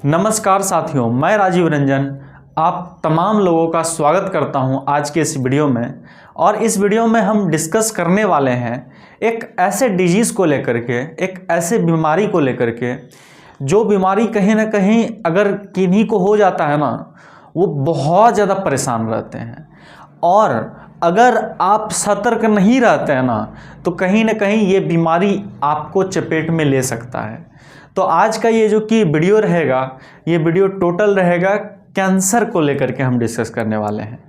नमस्कार साथियों, मैं राजीव रंजन आप तमाम लोगों का स्वागत करता हूं आज के इस वीडियो में। और इस वीडियो में हम डिस्कस करने वाले हैं एक ऐसे डिजीज़ को लेकर के, एक ऐसे बीमारी को लेकर के जो बीमारी कहीं ना कहीं अगर किन्हीं को हो जाता है ना, वो बहुत ज़्यादा परेशान रहते हैं। और अगर आप सतर्क नहीं रहते हैं ना, तो कहीं ना कहीं ये बीमारी आपको चपेट में ले सकता है। तो आज का ये जो कि वीडियो रहेगा, ये वीडियो टोटल रहेगा कैंसर को लेकर के हम डिस्कस करने वाले हैं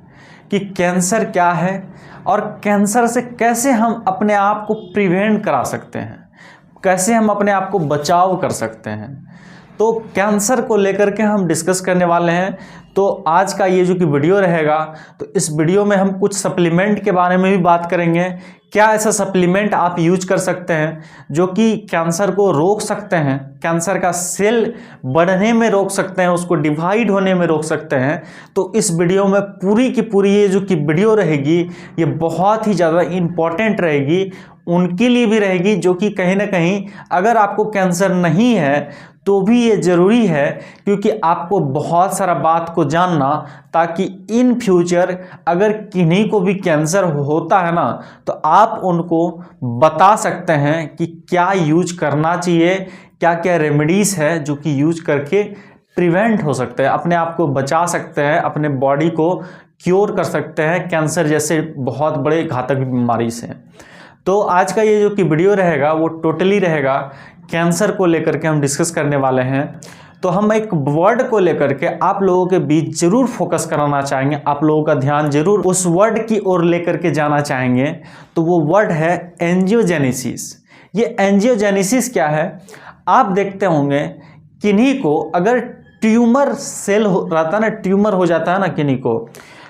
कि कैंसर क्या है और कैंसर से कैसे हम अपने आप को प्रिवेंट करा सकते हैं, कैसे हम अपने आप को बचाव कर सकते हैं। तो कैंसर को लेकर के हम डिस्कस करने वाले हैं। तो आज का ये जो कि वीडियो रहेगा, तो इस वीडियो में हम कुछ सप्लीमेंट के बारे में भी बात करेंगे। क्या ऐसा सप्लीमेंट आप यूज कर सकते हैं जो कि कैंसर को रोक सकते हैं, कैंसर का सेल बढ़ने में रोक सकते हैं, उसको डिवाइड होने में रोक सकते हैं। तो इस वीडियो में पूरी की पूरी ये जो कि वीडियो रहेगी, ये बहुत ही ज़्यादा इम्पॉर्टेंट रहेगी, उनके लिए भी रहेगी जो कि कहीं ना कहीं अगर आपको कैंसर नहीं है तो भी ये ज़रूरी है, क्योंकि आपको बहुत सारा बात को जानना, ताकि इन फ्यूचर अगर किन्हीं को भी कैंसर होता है ना, तो आप उनको बता सकते हैं कि क्या यूज करना चाहिए, क्या क्या रेमेडीज़ है जो कि यूज करके प्रिवेंट हो सकते हैं, अपने आप को बचा सकते हैं, अपने बॉडी को क्योर कर सकते हैं कैंसर जैसे बहुत बड़े घातक बीमारी से। तो आज का ये जो कि वीडियो रहेगा वो टोटली रहेगा कैंसर को लेकर के हम डिस्कस करने वाले हैं। तो हम एक वर्ड को लेकर के आप लोगों के बीच जरूर फोकस कराना चाहेंगे, आप लोगों का ध्यान जरूर उस वर्ड की ओर लेकर के जाना चाहेंगे। तो वो वर्ड है एंजियोजेनेसिस। ये एंजियोजेनेसिस क्या है, आप देखते होंगे किन्हीं को अगर ट्यूमर सेल रहता है ना, ट्यूमर हो जाता है ना किन्हीं को,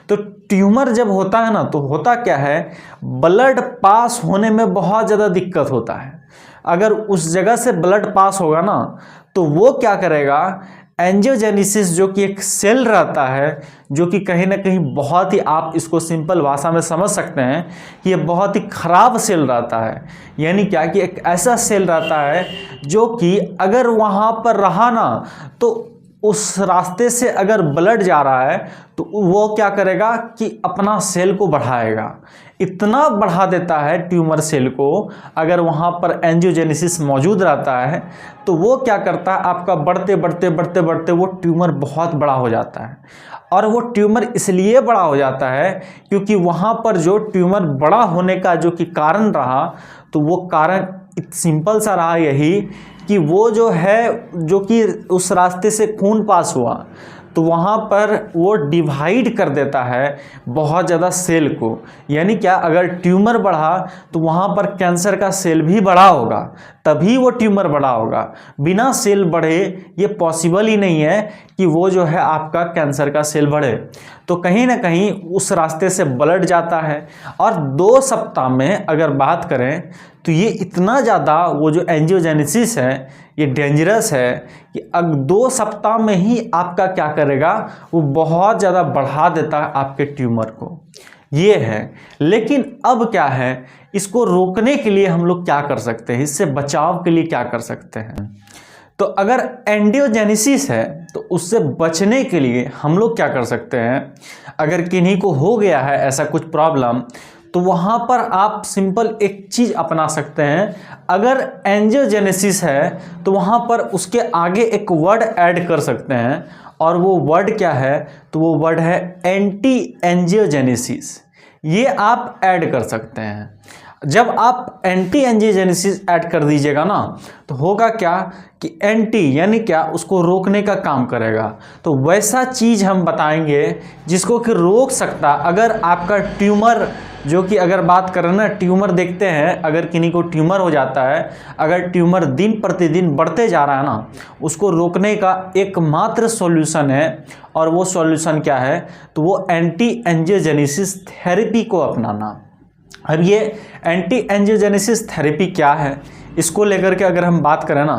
तो ट्यूमर जब होता है ना, तो होता क्या है, ब्लड पास होने में बहुत ज़्यादा दिक्कत होता है। अगर उस जगह से ब्लड पास होगा ना, तो वो क्या करेगा, एंजियोजेनेसिस जो कि एक सेल रहता है, जो कि कहीं ना कहीं बहुत ही, आप इसको सिंपल भाषा में समझ सकते हैं कि ये बहुत ही खराब सेल रहता है। यानी क्या कि एक ऐसा सेल रहता है जो कि अगर वहाँ पर रहा ना, तो उस रास्ते से अगर ब्लड जा रहा है तो वो क्या करेगा कि अपना सेल को बढ़ाएगा, इतना बढ़ा देता है ट्यूमर सेल को। अगर वहाँ पर एंजियोजेनेसिस मौजूद रहता है तो वो क्या करता है, आपका बढ़ते बढ़ते बढ़ते बढ़ते वो ट्यूमर बहुत बड़ा हो जाता है। और वो ट्यूमर इसलिए बड़ा हो जाता है क्योंकि वहाँ पर जो ट्यूमर बड़ा होने का जो कि कारण रहा, तो वो कारण सिंपल सा रहा यही कि वो जो है, जो कि उस रास्ते से खून पास हुआ, तो वहाँ पर वो डिवाइड कर देता है बहुत ज़्यादा सेल को। यानी क्या, अगर ट्यूमर बढ़ा तो वहाँ पर कैंसर का सेल भी बड़ा होगा, तभी वो ट्यूमर बड़ा होगा। बिना सेल बढ़े ये पॉसिबल ही नहीं है कि वो जो है आपका कैंसर का सेल बढ़े। तो कहीं ना कहीं उस रास्ते से ब्लड जाता है। और 2 सप्ताह में अगर बात करें तो ये इतना ज़्यादा, वो जो एंजियोजेनेसिस है ये डेंजरस है कि अब 2 सप्ताह में ही आपका क्या करेगा, वो बहुत ज़्यादा बढ़ा देता है आपके ट्यूमर को। ये है। लेकिन अब क्या है, इसको रोकने के लिए हम लोग क्या कर सकते हैं, इससे बचाव के लिए क्या कर सकते हैं। तो अगर एंजियोजेनेसिस है तो उससे बचने के लिए हम लोग क्या कर सकते हैं, अगर किन्हीं को हो गया है ऐसा कुछ प्रॉब्लम, तो वहाँ पर आप सिंपल एक चीज़ अपना सकते हैं। अगर एंजियोजेनेसिस है तो वहाँ पर उसके आगे एक वर्ड ऐड कर सकते हैं, और वो वर्ड क्या है, तो वो वर्ड है एंटी एंजियोजेनेसिस। ये आप ऐड कर सकते हैं। जब आप एंटी एंजियोजेनेसिस ऐड कर दीजिएगा ना, तो होगा क्या कि एंटी यानी क्या, उसको रोकने का काम करेगा। तो वैसा चीज़ हम बताएंगे जिसको कि रोक सकता। अगर आपका ट्यूमर, जो कि अगर बात करें ना, ट्यूमर देखते हैं, अगर किन्हीं को ट्यूमर हो जाता है, अगर ट्यूमर दिन प्रतिदिन बढ़ते जा रहा है ना, उसको रोकने का एकमात्र सॉल्यूशन है। और वो सॉल्यूशन क्या है, तो वो एंटी एंजियोजेनेसिस थेरेपी को अपनाना। अब ये एंटी एंजियोजेनेसिस थेरेपी क्या है, इसको लेकर के अगर हम बात करें ना,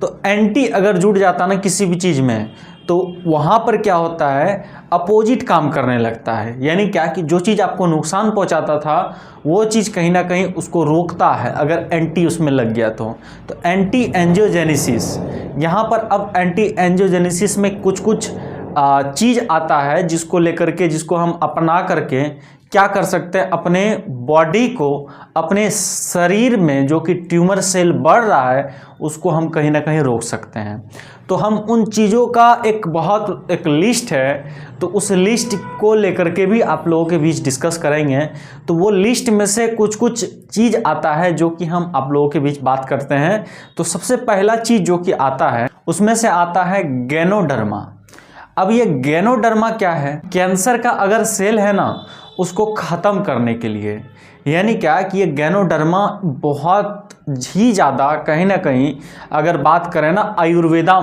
तो एंटी अगर जुड़ जाता ना किसी भी चीज़ में, तो वहाँ पर क्या होता है, अपोजिट काम करने लगता है। यानी क्या कि जो चीज़ आपको नुकसान पहुँचाता था वो चीज़ कहीं ना कहीं उसको रोकता है अगर एंटी उसमें लग गया तो एंटी एंजियोजेनेसिस। यहाँ पर अब एंटी एंजियोजेनेसिस में कुछ कुछ चीज़ आता है जिसको लेकर के, जिसको हम अपना करके क्या कर सकते हैं, अपने बॉडी को, अपने शरीर में जो कि ट्यूमर सेल बढ़ रहा है उसको हम कहीं ना कहीं रोक सकते हैं। तो हम उन चीज़ों का एक लिस्ट है, तो उस लिस्ट को लेकर के भी आप लोगों के बीच डिस्कस करेंगे। तो वो लिस्ट में से कुछ कुछ चीज़ आता है जो कि हम आप लोगों के बीच बात करते हैं। तो सबसे पहला चीज़ जो कि आता है उसमें से आता है गैनोडर्मा। अब ये गैनोडर्मा क्या है, कैंसर का अगर सेल है ना उसको ख़त्म करने के लिए। यानी क्या कि ये गैनोडर्मा बहुत ही ज़्यादा कहीं ना कहीं अगर बात करें ना आयुर्वेदा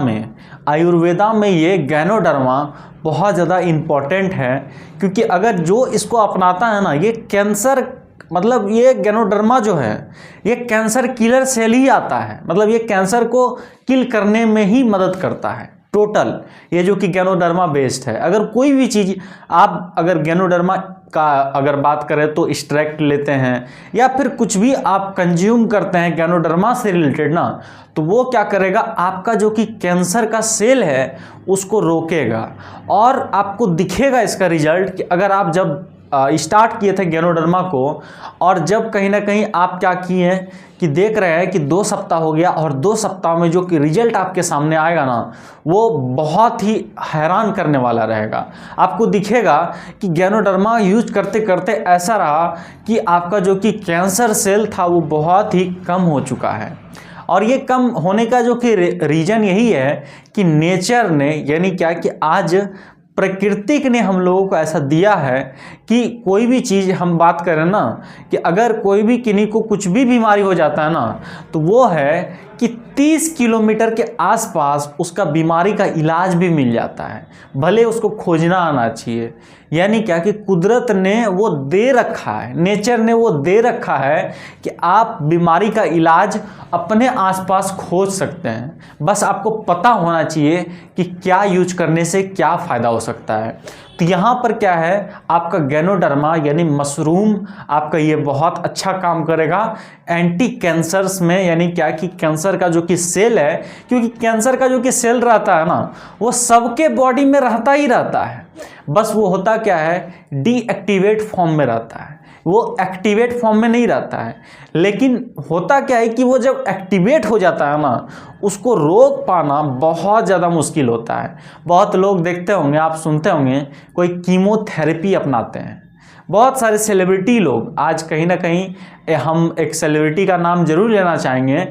में ये गैनोडर्मा बहुत ज़्यादा इम्पॉर्टेंट है, क्योंकि अगर जो इसको अपनाता है ना, ये कैंसर, मतलब ये गैनोडर्मा जो है ये कैंसर किलर सेल ही आता है, मतलब ये कैंसर को किल करने में ही मदद करता है टोटल, ये जो कि गैनोडर्मा बेस्ड है। अगर कोई भी चीज़ आप अगर गैनोडर्मा का अगर बात करें तो एक्सट्रैक्ट लेते हैं या फिर कुछ भी आप कंज्यूम करते हैं गैनोडर्मा से रिलेटेड ना, तो वो क्या करेगा, आपका जो कि कैंसर का सेल है उसको रोकेगा। और आपको दिखेगा इसका रिजल्ट कि अगर आप जब स्टार्ट किए थे गैनोडर्मा को और जब कहीं ना कहीं आप क्या किए कि देख रहे हैं कि 2 सप्ताह हो गया और 2 सप्ताह में जो कि रिजल्ट आपके सामने आएगा ना वो बहुत ही हैरान करने वाला रहेगा। आपको दिखेगा कि गैनोडर्मा यूज करते करते ऐसा रहा कि आपका जो कि कैंसर सेल था वो बहुत ही कम हो चुका है। और ये कम होने का जो कि रीज़न यही है कि नेचर ने, यानी क्या कि आज प्रकृतिक ने हम लोगों को ऐसा दिया है कि कोई भी चीज़ हम बात करें ना कि अगर कोई भी किन्हीं को कुछ भी बीमारी हो जाता है ना तो वो है कि 30 किलोमीटर के आसपास उसका बीमारी का इलाज भी मिल जाता है, भले उसको खोजना आना चाहिए। यानी क्या कि कुदरत ने वो दे रखा है, नेचर ने वो दे रखा है कि आप बीमारी का इलाज अपने आसपास खोज सकते हैं, बस आपको पता होना चाहिए कि क्या यूज करने से क्या फ़ायदा हो सकता है। तो यहाँ पर क्या है, आपका गैनोडर्मा यानी मशरूम आपका ये बहुत अच्छा काम करेगा एंटी कैंसर्स में। यानी क्या कि कैंसर का जो कि सेल है, क्योंकि कैंसर का जो कि सेल रहता है ना वो सबके बॉडी में रहता ही रहता है, बस वो होता क्या है, डीएक्टिवेट फॉर्म में रहता है, वो एक्टिवेट फॉर्म में नहीं रहता है। लेकिन होता क्या है कि वो जब एक्टिवेट हो जाता है ना उसको रोक पाना बहुत ज़्यादा मुश्किल होता है। बहुत लोग देखते होंगे, आप सुनते होंगे कोई कीमोथेरेपी अपनाते हैं। बहुत सारे सेलिब्रिटी लोग आज कहीं ना कहीं, हम एक सेलिब्रिटी का नाम जरूर लेना चाहेंगे,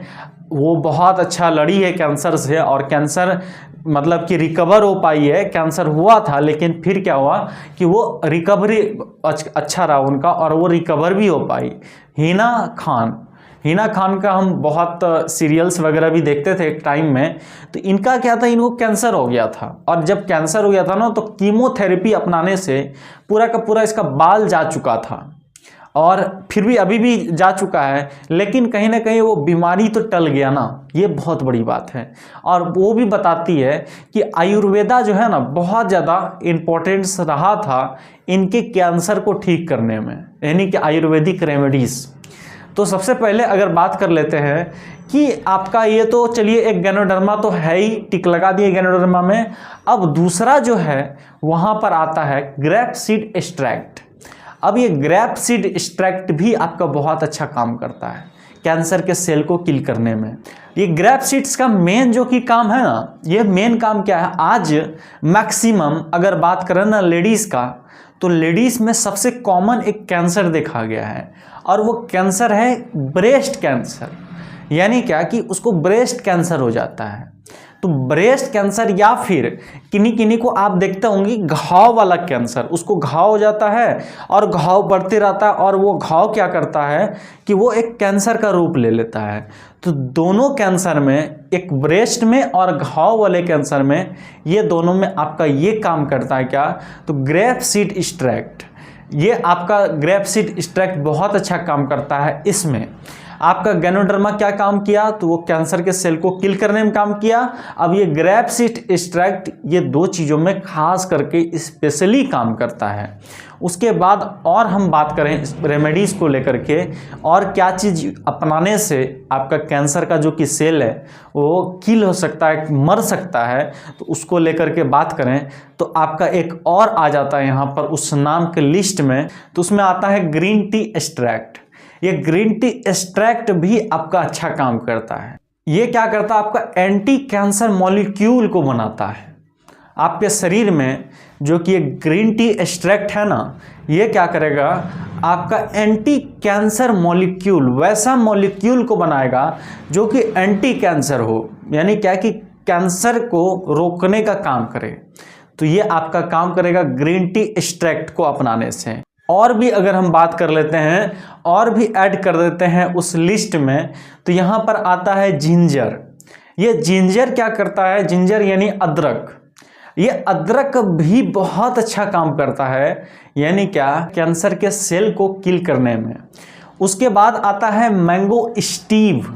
वो बहुत अच्छा लड़ी है कैंसर से और कैंसर मतलब कि रिकवर हो पाई है। कैंसर हुआ था लेकिन फिर क्या हुआ कि वो रिकवरी अच्छा रहा उनका और वो रिकवर भी हो पाई। हिना खान का हम बहुत सीरियल्स वगैरह भी देखते थे एक टाइम में। तो इनका क्या था, इनको कैंसर हो गया था और जब कैंसर हो गया था ना तो कीमोथेरेपी अपनाने से पूरा का पूरा इसका बाल जा चुका था और फिर भी अभी भी जा चुका है, लेकिन कहीं ना कहीं वो बीमारी तो टल गया ना, ये बहुत बड़ी बात है। और वो भी बताती है कि आयुर्वेदा जो है ना बहुत ज़्यादा इम्पोर्टेंस रहा था इनके कैंसर को ठीक करने में, यानी कि आयुर्वेदिक रेमेडीज़। तो सबसे पहले अगर बात कर लेते हैं कि आपका ये तो चलिए एक गैनोडर्मा तो है ही, टिक लगा दिए गैनोडर्मा में। अब दूसरा जो है वहाँ पर आता है ग्रेप सीड एक्सट्रैक्ट। अब ये ग्रेप सीड एक्सट्रैक्ट भी आपका बहुत अच्छा काम करता है कैंसर के सेल को किल करने में। ये ग्रेप सीड्स का मेन जो कि काम है ना, ये मेन काम क्या है, आज मैक्सिमम अगर बात करें ना लेडीज़ का, तो लेडीज़ में सबसे कॉमन एक कैंसर देखा गया है और वो कैंसर है ब्रेस्ट कैंसर। यानी क्या कि उसको ब्रेस्ट कैंसर हो जाता है। तो ब्रेस्ट कैंसर या फिर किन्हीं को आप देखते होंगे घाव वाला कैंसर, उसको घाव हो जाता है और घाव बढ़ते रहता है और वो घाव क्या करता है कि वो एक कैंसर का रूप ले लेता है। तो दोनों कैंसर में, एक ब्रेस्ट में और घाव वाले कैंसर में, ये दोनों में आपका ये काम करता है क्या, तो ग्रेप सीड एक्सट्रैक्ट, ये आपका ग्रेप सीड एक्सट्रैक्ट बहुत अच्छा काम करता है इसमें। आपका गैनोडर्मा क्या काम किया, तो वो कैंसर के सेल को किल करने में काम किया। अब ये ग्रेप्सिड एक्सट्रैक्ट ये दो चीज़ों में खास करके स्पेशली काम करता है। उसके बाद और हम बात करें रेमेडीज़ को लेकर के और क्या चीज़ अपनाने से आपका कैंसर का जो कि सेल है वो किल हो सकता है, मर सकता है, तो उसको लेकर के बात करें तो आपका एक और आ जाता है यहाँ पर उस नाम के लिस्ट में, तो उसमें आता है ग्रीन टी एक्सट्रैक्ट। ये ग्रीन टी एक्सट्रैक्ट भी आपका अच्छा काम करता है। ये क्या करता है, आपका एंटी कैंसर मॉलिक्यूल को बनाता है। आपके शरीर में जो कि ये ग्रीन टी एक्सट्रैक्ट है ना, ये क्या करेगा, आपका एंटी कैंसर मॉलिक्यूल, वैसा मॉलिक्यूल को बनाएगा जो कि एंटी कैंसर हो, यानी क्या कि कैंसर को रोकने का काम करे। तो ये आपका काम करेगा ग्रीन टी एक्सट्रैक्ट को अपनाने से। और भी अगर हम बात कर लेते हैं और भी ऐड कर देते हैं उस लिस्ट में, तो यहाँ पर आता है जिंजर। ये जिंजर क्या करता है, जिंजर यानी अदरक, ये अदरक भी बहुत अच्छा काम करता है, यानी क्या, कैंसर के सेल को किल करने में। उसके बाद आता है मैंगो स्टीव।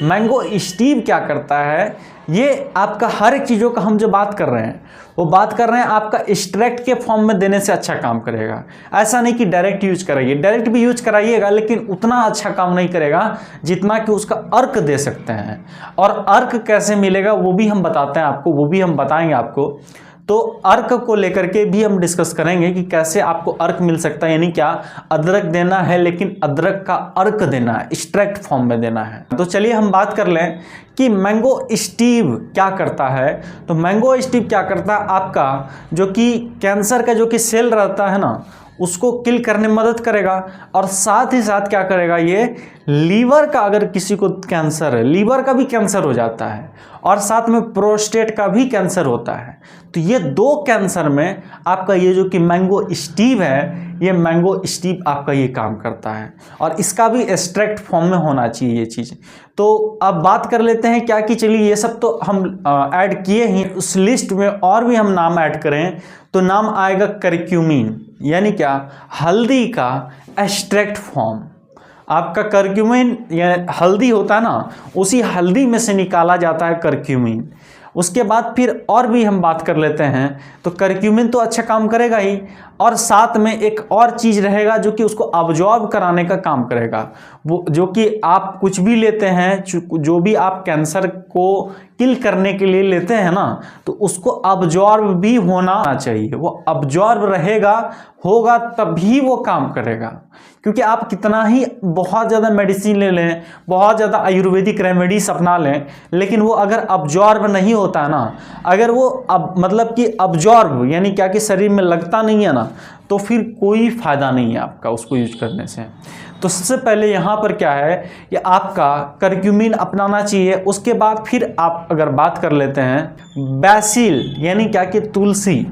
मैंगो स्टीव क्या करता है, ये आपका हर एक चीज़ों का हम जो बात कर रहे हैं वो बात कर रहे हैं आपका एक्सट्रैक्ट के फॉर्म में देने से अच्छा काम करेगा। ऐसा नहीं कि डायरेक्ट यूज कराइए, डायरेक्ट भी यूज कराइएगा लेकिन उतना अच्छा काम नहीं करेगा जितना कि उसका अर्क दे सकते हैं। और अर्क कैसे मिलेगा वो भी हम बताते हैं आपको, वो भी हम बताएंगे आपको। तो अर्क को लेकर के भी हम डिस्कस करेंगे कि कैसे आपको अर्क मिल सकता है, यानी क्या, अदरक देना है लेकिन अदरक का अर्क देना है, एक्सट्रैक्ट फॉर्म में देना है। तो चलिए हम बात कर लें कि मैंगो स्टीव क्या करता है। तो मैंगो स्टीव क्या करता है, आपका जो कि कैंसर का जो कि सेल रहता है ना उसको किल करने में मदद करेगा। और साथ ही साथ क्या करेगा, ये लीवर का, अगर किसी को कैंसर है, लीवर का भी कैंसर हो जाता है और साथ में प्रोस्टेट का भी कैंसर होता है, तो ये दो कैंसर में आपका ये जो कि मैंगो स्टीव है, ये मैंगो स्टीव आपका ये काम करता है और इसका भी एक्सट्रैक्ट फॉर्म में होना चाहिए ये चीज़। तो अब बात कर लेते हैं क्या कि चलिए ये सब तो हम ऐड किए ही, उस लिस्ट में और भी हम नाम ऐड करें तो नाम आएगा करक्यूमिन, यानी क्या, हल्दी का एक्सट्रैक्ट फॉर्म। आपका करक्यूमिन या हल्दी होता है ना, उसी हल्दी में से निकाला जाता है करक्यूमिन। उसके बाद फिर और भी हम बात कर लेते हैं, तो करक्यूमिन तो अच्छा काम करेगा ही और साथ में एक और चीज़ रहेगा जो कि उसको अब्जॉर्ब कराने का काम करेगा। वो जो कि आप कुछ भी लेते हैं, जो भी आप कैंसर को किल करने के लिए लेते हैं ना, तो उसको अब्जॉर्ब भी होना चाहिए। वो अब्जॉर्ब रहेगा, होगा तभी वो काम करेगा। क्योंकि आप कितना ही बहुत ज़्यादा मेडिसिन ले लें, बहुत ज़्यादा आयुर्वेदिक रेमेडीज अपना लें, लेकिन वो अगर अब्जॉर्ब नहीं होता है ना, अगर वो मतलब कि अब्जॉर्ब यानी क्या कि शरीर में लगता नहीं है ना, तो फिर कोई फ़ायदा नहीं है आपका उसको यूज करने से। तो सबसे पहले यहाँ पर क्या है कि आपका करक्यूमिन अपनाना चाहिए। उसके बाद फिर आप अगर बात कर लेते हैं बैसिल, यानी क्या कि तुलसी,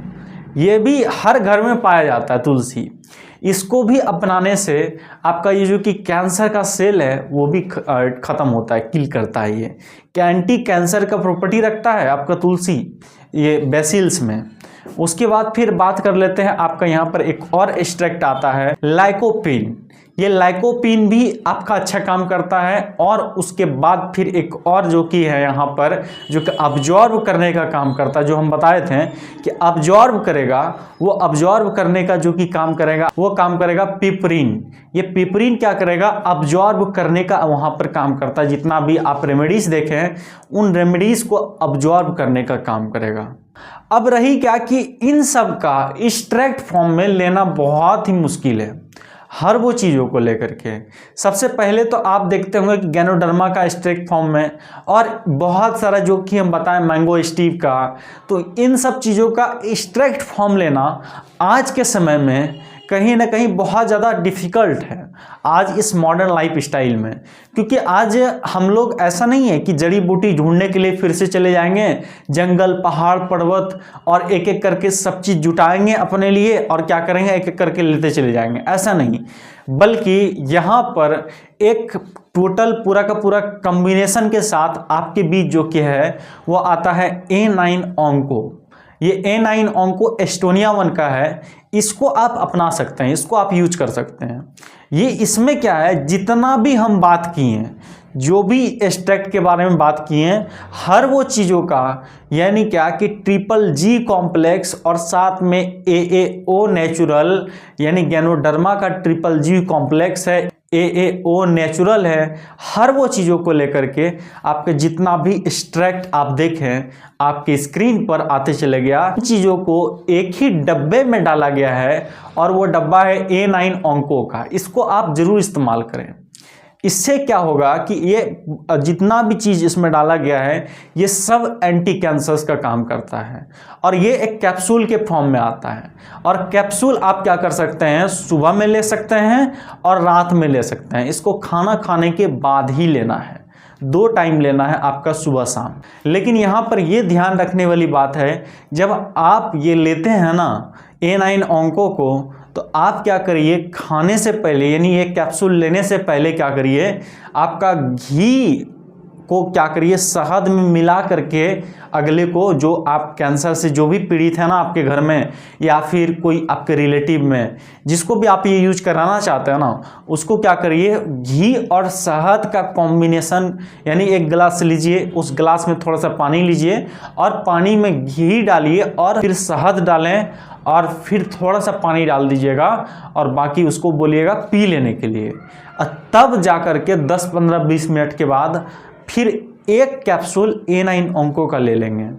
ये भी हर घर में पाया जाता है तुलसी। इसको भी अपनाने से आपका ये जो कि कैंसर का सेल है वो भी ख़त्म होता है, किल करता है। ये एंटी कैंसर का प्रॉपर्टी रखता है आपका तुलसी, ये बेसिल्स में। उसके बाद फिर बात कर लेते हैं, आपका यहाँ पर एक और एक्सट्रैक्ट आता है लाइकोपीन। ये लाइकोपीन भी आपका अच्छा काम करता है। और उसके बाद फिर एक और जो कि है यहाँ पर, जो कि अब्जॉर्ब करने का काम करता है, जो हम बताए थे कि अब्जॉर्ब करेगा, वो अब्जॉर्ब करने का जो कि काम करेगा वो काम करेगा पिपरीन। ये पिपरीन क्या करेगा, अब्जॉर्ब करने का वहाँ पर काम करता है। जितना भी आप रेमेडीज देखे हैं उन रेमेडीज़ को अब्जॉर्ब करने का काम करेगा। अब रही क्या कि इन सब का एक्सट्रैक्ट फॉर्म में लेना बहुत ही मुश्किल है हर वो चीज़ों को लेकर के। सबसे पहले तो आप देखते होंगे कि गैनोडर्मा का एक्सट्रैक्ट फॉर्म में, और बहुत सारा जो कि हम बताएं मैंगो स्टीव का, तो इन सब चीज़ों का एक्सट्रैक्ट फॉर्म लेना आज के समय में कहीं ना कहीं बहुत ज़्यादा डिफ़िकल्ट है आज इस मॉडर्न लाइफ स्टाइल में। क्योंकि आज हम लोग ऐसा नहीं है कि जड़ी बूटी ढूंढने के लिए फिर से चले जाएंगे जंगल, पहाड़, पर्वत और एक एक करके सब चीज़ जुटाएंगे अपने लिए और क्या करेंगे, एक एक करके लेते चले जाएंगे, ऐसा नहीं। बल्कि यहाँ पर एक टोटल पूरा का पूरा कम्बिनेशन के साथ आपके बीच जो कि है वो आता है A9 ऑन्को। ये A9 ऑन्को एस्टोनिया 1 का है, इसको आप अपना सकते हैं, इसको आप यूज कर सकते हैं। ये इसमें क्या है, जितना भी हम बात किए हैं, जो भी एक्सट्रैक्ट के बारे में बात किए हैं, हर वो चीज़ों का यानी क्या कि ट्रिपल जी कॉम्प्लेक्स और साथ में AAO नेचुरल यानी गैनोडर्मा का ट्रिपल जी कॉम्प्लेक्स है, AAO नेचुरल है, हर वो चीज़ों को लेकर के आपके जितना भी एक्सट्रैक्ट आप देखें आपके स्क्रीन पर आते चले गया। चीज़ों को एक ही डब्बे में डाला गया है और वो डब्बा है A9 ऑन्को का। इसको आप ज़रूर इस्तेमाल करें। इससे क्या होगा कि ये जितना भी चीज़ इसमें डाला गया है ये सब एंटी कैंसर्स का काम करता है और ये एक कैप्सूल के फॉर्म में आता है। और कैप्सूल आप क्या कर सकते हैं, सुबह में ले सकते हैं और रात में ले सकते हैं। इसको खाना खाने के बाद ही लेना है, 2 टाइम लेना है आपका, सुबह शाम। लेकिन यहाँ पर ये ध्यान रखने वाली बात है, जब आप ये लेते हैं ना A9 ऑन्को को, तो आप क्या करिए, खाने से पहले यानी ये कैप्सूल लेने से पहले क्या करिए, आपका घी को क्या करिए शहद में मिला करके अगले को, जो आप कैंसर से जो भी पीड़ित है ना आपके घर में या फिर कोई आपके रिलेटिव में, जिसको भी आप ये यूज कराना चाहते हैं ना, उसको क्या करिए घी और शहद का कॉम्बिनेशन यानी एक गिलास लीजिए, उस गिलास में थोड़ा सा पानी लीजिए और पानी में घी डालिए और फिर शहद डालें और फिर थोड़ा सा पानी डाल दीजिएगा और बाकी उसको बोलिएगा पी लेने के लिए। तब जा कर के 10, 15, 20 मिनट के बाद फिर एक कैप्सूल A9 ऑन्को का ले लेंगे।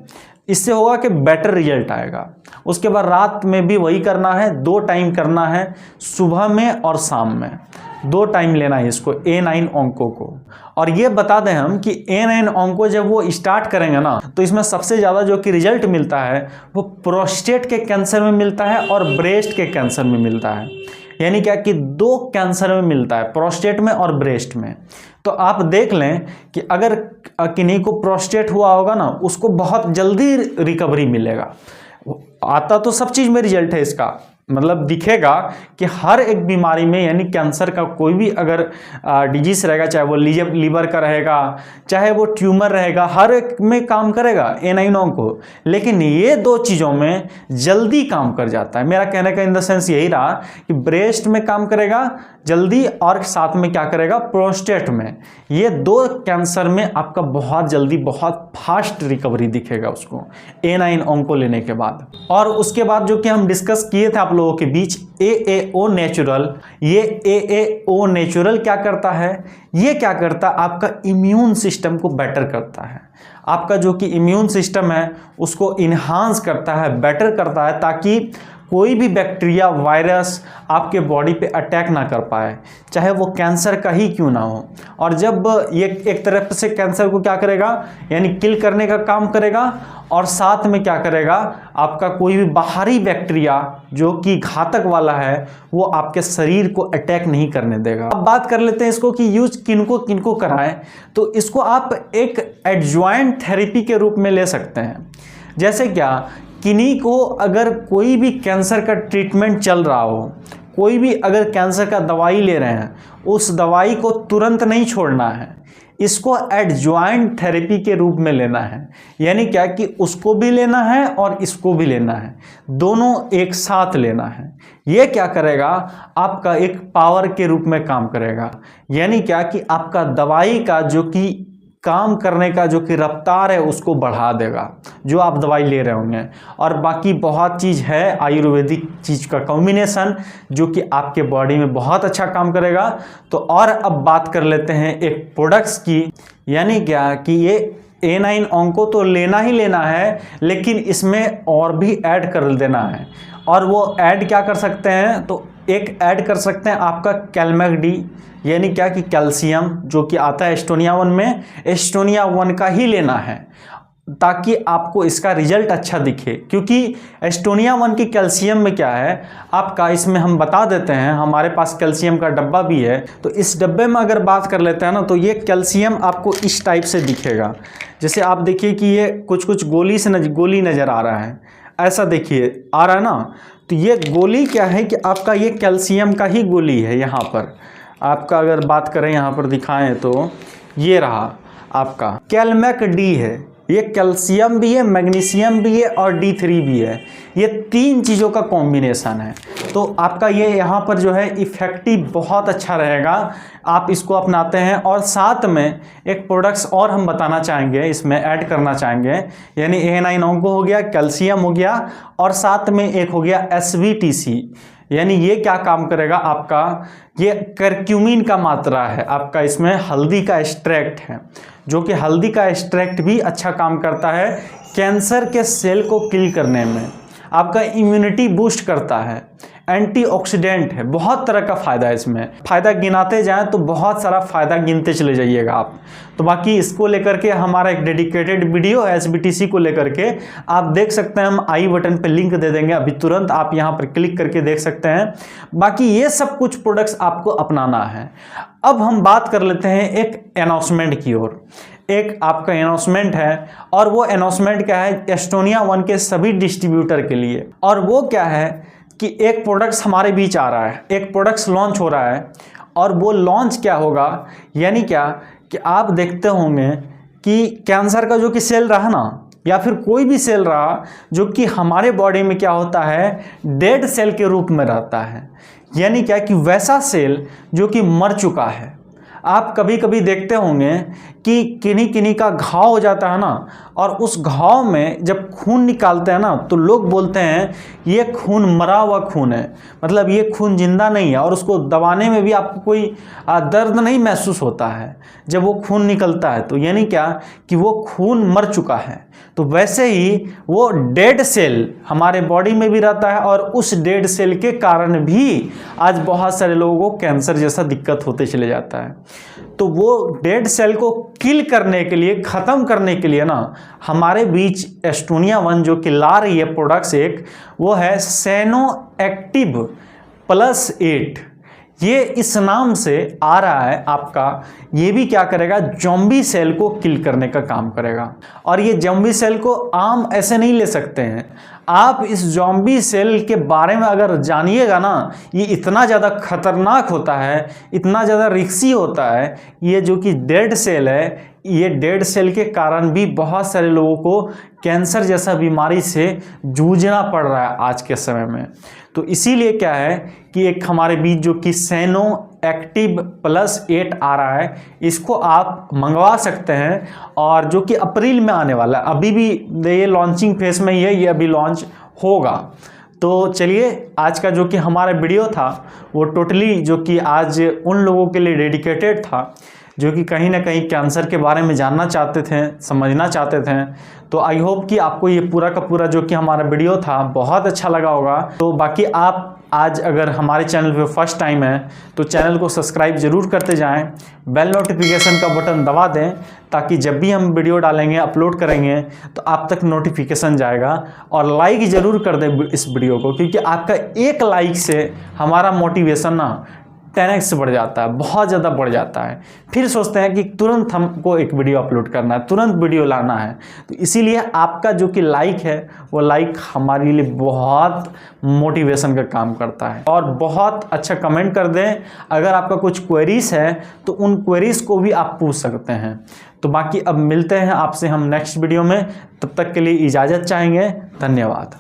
इससे होगा कि बेटर रिजल्ट आएगा। उसके बाद रात में भी वही करना है, 2 टाइम करना है, सुबह में और शाम में 2 टाइम लेना है इसको A9 ऑन्को को। और ये बता दें हम कि A9 ऑन्को जब वो स्टार्ट करेंगे ना, तो इसमें सबसे ज़्यादा जो कि रिजल्ट मिलता है वो प्रोस्टेट के कैंसर में मिलता है और ब्रेस्ट के कैंसर में मिलता है। यानी क्या कि 2 कैंसर में मिलता है, प्रोस्टेट में और ब्रेस्ट में। तो आप देख लें कि अगर किन्हीं को प्रोस्टेट हुआ होगा ना, उसको बहुत जल्दी रिकवरी मिलेगा। आता तो सब चीज़ में रिजल्ट है इसका, मतलब दिखेगा कि हर एक बीमारी में यानी कैंसर का कोई भी अगर डिजीज रहेगा, चाहे वो लीवर का रहेगा, चाहे वो ट्यूमर रहेगा, हर एक में काम करेगा A9 ऑन्को। लेकिन ये 2 चीज़ों में जल्दी काम कर जाता है। मेरा कहने का इन द सेंस यही रहा कि ब्रेस्ट में काम करेगा जल्दी और साथ में क्या करेगा प्रोस्टेट में। ये 2 कैंसर में आपका बहुत जल्दी बहुत फास्ट रिकवरी दिखेगा उसको A9 ऑन्को लेने के बाद। और उसके बाद जो कि हम डिस्कस किए थे आप लोगों के बीच AAO नेचुरल, ये AAO नेचुरल क्या करता है, ये क्या करता है आपका इम्यून सिस्टम को बेटर करता है। आपका जो कि इम्यून सिस्टम है उसको इन्हांस करता है, बेटर करता है, ताकि कोई भी बैक्टीरिया वायरस आपके बॉडी पे अटैक ना कर पाए, चाहे वो कैंसर का ही क्यों ना हो। और जब ये एक तरफ से कैंसर को क्या करेगा यानी किल करने का काम करेगा और साथ में क्या करेगा आपका कोई भी बाहरी बैक्टीरिया जो कि घातक वाला है वो आपके शरीर को अटैक नहीं करने देगा। अब बात कर लेते हैं इसको कि यूज किनको किनको कराएं। तो इसको आप एक एडज्वाइंट थेरेपी के रूप में ले सकते हैं। जैसे क्या, किन्हीं को अगर कोई भी कैंसर का ट्रीटमेंट चल रहा हो, कोई भी अगर कैंसर का दवाई ले रहे हैं, उस दवाई को तुरंत नहीं छोड़ना है, इसको एडज्वाइंट थेरेपी के रूप में लेना है। यानी क्या कि उसको भी लेना है और इसको भी लेना है, दोनों एक साथ लेना है। ये क्या करेगा आपका एक पावर के रूप में काम करेगा। यानी क्या कि आपका दवाई का जो कि काम करने का जो कि रफ्तार है उसको बढ़ा देगा जो आप दवाई ले रहे होंगे। और बाकी बहुत चीज़ है आयुर्वेदिक चीज़ का कॉम्बिनेशन जो कि आपके बॉडी में बहुत अच्छा काम करेगा। तो और अब बात कर लेते हैं एक प्रोडक्ट्स की। यानी क्या कि ये A9 ऑन्को तो लेना ही लेना है, लेकिन इसमें और भी ऐड कर देना है। और वो ऐड क्या कर सकते हैं, तो एक ऐड कर सकते हैं आपका कैलमेक डी, यानी क्या कि कैल्शियम जो कि आता है एस्टोनिया 1 में, एस्टोनिया 1 का ही लेना है ताकि आपको इसका रिजल्ट अच्छा दिखे। क्योंकि एस्टोनिया 1 की कैल्शियम में क्या है आपका, इसमें हम बता देते हैं, हमारे पास कैल्शियम का डब्बा भी है। तो इस डब्बे में अगर बात कर लेते हैं ना, तो ये कैल्शियम आपको इस टाइप से दिखेगा। जैसे आप देखिए कि ये कुछ गोली नज़र आ रहा है, ऐसा देखिए आ रहा है ना। तो ये गोली क्या है कि आपका ये कैल्शियम का ही गोली है। यहाँ पर आपका अगर बात करें, यहाँ पर दिखाएं तो ये रहा आपका कैलमेक डी है, ये कैल्शियम भी है, मैग्नीशियम भी है और D3 भी है। ये 3 चीज़ों का कॉम्बिनेशन है। तो आपका ये यहाँ पर जो है इफ़ेक्टिव बहुत अच्छा रहेगा, आप इसको अपनाते हैं। और साथ में एक प्रोडक्ट्स और हम बताना चाहेंगे, इसमें ऐड करना चाहेंगे, यानी A9 ऑन्को हो गया, कैल्शियम हो गया, और साथ में एक हो गया SVTC। यानी ये क्या काम करेगा आपका, ये करक्यूमिन का मात्रा है आपका, इसमें हल्दी का एक्सट्रैक्ट है, जो कि हल्दी का एक्सट्रैक्ट भी अच्छा काम करता है कैंसर के सेल को किल करने में, आपका इम्यूनिटी बूस्ट करता है, एंटीऑक्सीडेंट है, बहुत तरह का फ़ायदा है इसमें। फ़ायदा गिनाते जाएं तो बहुत सारा फ़ायदा गिनते चले जाइएगा आप। तो बाकी इसको लेकर के हमारा एक डेडिकेटेड वीडियो है SVTC को लेकर के, आप देख सकते हैं, हम आई बटन पे लिंक दे देंगे, अभी तुरंत आप यहाँ पर क्लिक करके देख सकते हैं। बाकी ये सब कुछ प्रोडक्ट्स आपको अपनाना है। अब हम बात कर लेते हैं एक अनाउंसमेंट की ओर। एक आपका अनाउंसमेंट है, और वो अनाउंसमेंट क्या है, एस्टोनिया वन के सभी डिस्ट्रीब्यूटर के लिए। और वो क्या है कि एक प्रोडक्ट्स हमारे बीच आ रहा है, एक प्रोडक्ट्स लॉन्च हो रहा है। और वो लॉन्च क्या होगा, यानी क्या कि आप देखते होंगे कि कैंसर का जो कि सेल रहा ना, या फिर कोई भी सेल रहा जो कि हमारे बॉडी में क्या होता है, डेड सेल के रूप में रहता है। यानी क्या कि वैसा सेल जो कि मर चुका है। आप कभी कभी देखते होंगे कि किन्हीं किन्हीं का घाव हो जाता है ना, और उस घाव में जब खून निकालते हैं ना, तो लोग बोलते हैं ये खून मरा हुआ खून है, मतलब ये खून जिंदा नहीं है, और उसको दबाने में भी आपको कोई दर्द नहीं महसूस होता है जब वो खून निकलता है। तो यानी क्या कि वो खून मर चुका है। तो वैसे ही वो डेड सेल हमारे बॉडी में भी रहता है, और उस डेड सेल के कारण भी आज बहुत सारे लोगों को कैंसर जैसा दिक्कत होते चले जाता है। तो वो डेड सेल को किल करने के लिए, ख़त्म करने के लिए ना, हमारे बीच एस्टोनिया वन जो कि ला रही है प्रोडक्ट्स, एक वो है सैनो एक्टिव +8। ये इस नाम से आ रहा है आपका। ये भी क्या करेगा, ज़ॉम्बी सेल को किल करने का काम करेगा। और ये ज़ॉम्बी सेल को आम ऐसे नहीं ले सकते हैं आप। इस ज़ॉम्बी सेल के बारे में अगर जानिएगा ना, ये इतना ज़्यादा खतरनाक होता है, इतना ज़्यादा रिस्की होता है। ये जो कि डेड सेल है, ये डेड सेल के कारण भी बहुत सारे लोगों को कैंसर जैसा बीमारी से जूझना पड़ रहा है आज के समय में। तो इसीलिए क्या है कि एक हमारे बीच जो कि सैनो एक्टिव +8 आ रहा है, इसको आप मंगवा सकते हैं, और जो कि अप्रैल में आने वाला है। अभी भी ये लॉन्चिंग फेज में ही है, ये अभी लॉन्च होगा। तो चलिए, आज का जो कि हमारा वीडियो था वो टोटली जो कि आज उन लोगों के लिए डेडिकेटेड था जो कि कहीं ना कहीं कैंसर के बारे में जानना चाहते थे, समझना चाहते थे। तो आई होप कि आपको ये पूरा का पूरा जो कि हमारा वीडियो था बहुत अच्छा लगा होगा। तो बाकी आप आज अगर हमारे चैनल पे फर्स्ट टाइम है तो चैनल को सब्सक्राइब ज़रूर करते जाएं, बेल नोटिफिकेशन का बटन दबा दें, ताकि जब भी हम वीडियो डालेंगे, अपलोड करेंगे, तो आप तक नोटिफिकेशन जाएगा। और लाइक ज़रूर कर दें इस वीडियो को, क्योंकि आपका एक लाइक से हमारा मोटिवेशन ना 10x बढ़ जाता है, बहुत ज़्यादा बढ़ जाता है। फिर सोचते हैं कि तुरंत हमको एक वीडियो अपलोड करना है, तुरंत वीडियो लाना है। तो इसीलिए आपका जो कि लाइक है, वो लाइक हमारे लिए बहुत मोटिवेशन का काम करता है। और बहुत अच्छा कमेंट कर दें। अगर आपका कुछ क्वेरीज है तो उन क्वेरीज को भी आप पूछ सकते हैं। तो बाकी अब मिलते हैं आपसे हम नेक्स्ट वीडियो में, तब तक के लिए इजाज़त चाहेंगे। धन्यवाद।